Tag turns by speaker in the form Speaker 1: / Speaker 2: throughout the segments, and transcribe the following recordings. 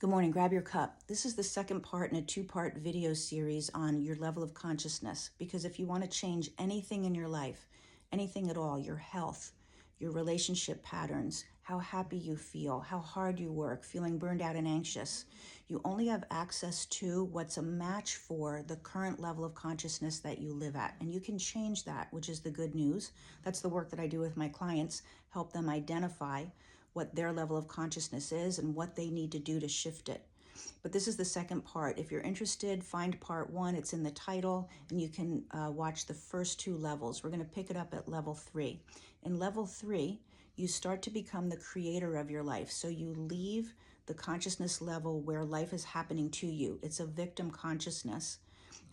Speaker 1: Good morning, grab your cup. This is the second part in a two-part video series on your level of consciousness, because if you want to change anything in your life, anything at all, your health, your relationship patterns, how happy you feel, how hard you work, feeling burned out and anxious, you only have access to what's a match for the current level of consciousness that you live at. And you can change that, which is the good news. That's the work that I do with my clients, help them identify what their level of consciousness is and what they need to do to shift it. But this is the second part. If you're interested, find part one. It's in the title, and you can watch the first two levels. We're going to pick it up at level 3. In level 3, you start to become the creator of your life. So you leave the consciousness level where life is happening to you. It's a victim consciousness.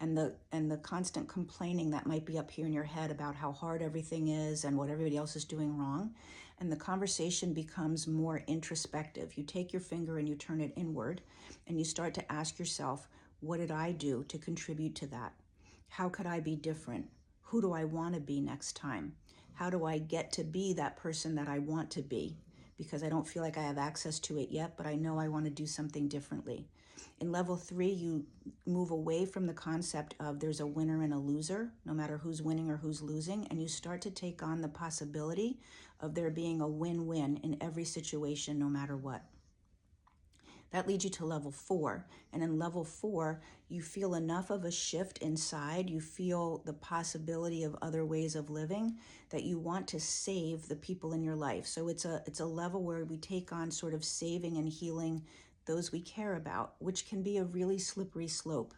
Speaker 1: And the constant complaining that might be up here in your head about how hard everything is and what everybody else is doing wrong. And the conversation becomes more introspective. You take your finger and you turn it inward, and you start to ask yourself, what did I do to contribute to that? How could I be different? Who do I want to be next time? How do I get to be that person that I want to be? Because I don't feel like I have access to it yet, but I know I want to do something differently. In level 3, you move away from the concept of there's a winner and a loser, no matter who's winning or who's losing, and you start to take on the possibility of there being a win-win in every situation, no matter what. That leads you to level 4. And in level 4, you feel enough of a shift inside. You feel the possibility of other ways of living that you want to save the people in your life. So it's a level where we take on sort of saving and healing those we care about, which can be a really slippery slope.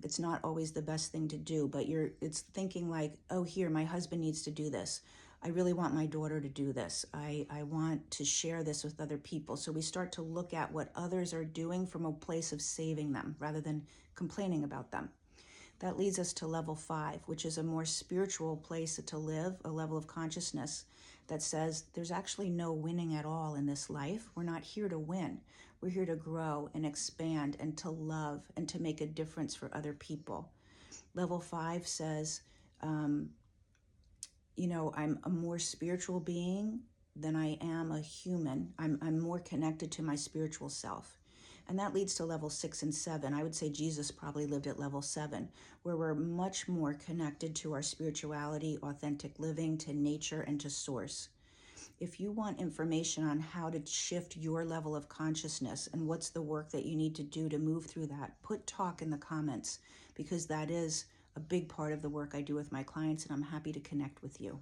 Speaker 1: It's not always the best thing to do, but it's thinking like, oh, here, my husband needs to do this. I really want my daughter to do this. I want to share this with other people. So we start to look at what others are doing from a place of saving them rather than complaining about them. That leads us to level 5, which is a more spiritual place to live, a level of consciousness that says there's actually no winning at all in this life. We're not here to win. We're here to grow and expand and to love and to make a difference for other people. Level 5 says, I'm a more spiritual being than I am a human. I'm more connected to my spiritual self. And that leads to level 6 and 7. I would say Jesus probably lived at level 7, where we're much more connected to our spirituality, authentic living, to nature, and to source. If you want information on how to shift your level of consciousness and what's the work that you need to do to move through that, put talk in the comments, because that is a big part of the work I do with my clients, and I'm happy to connect with you.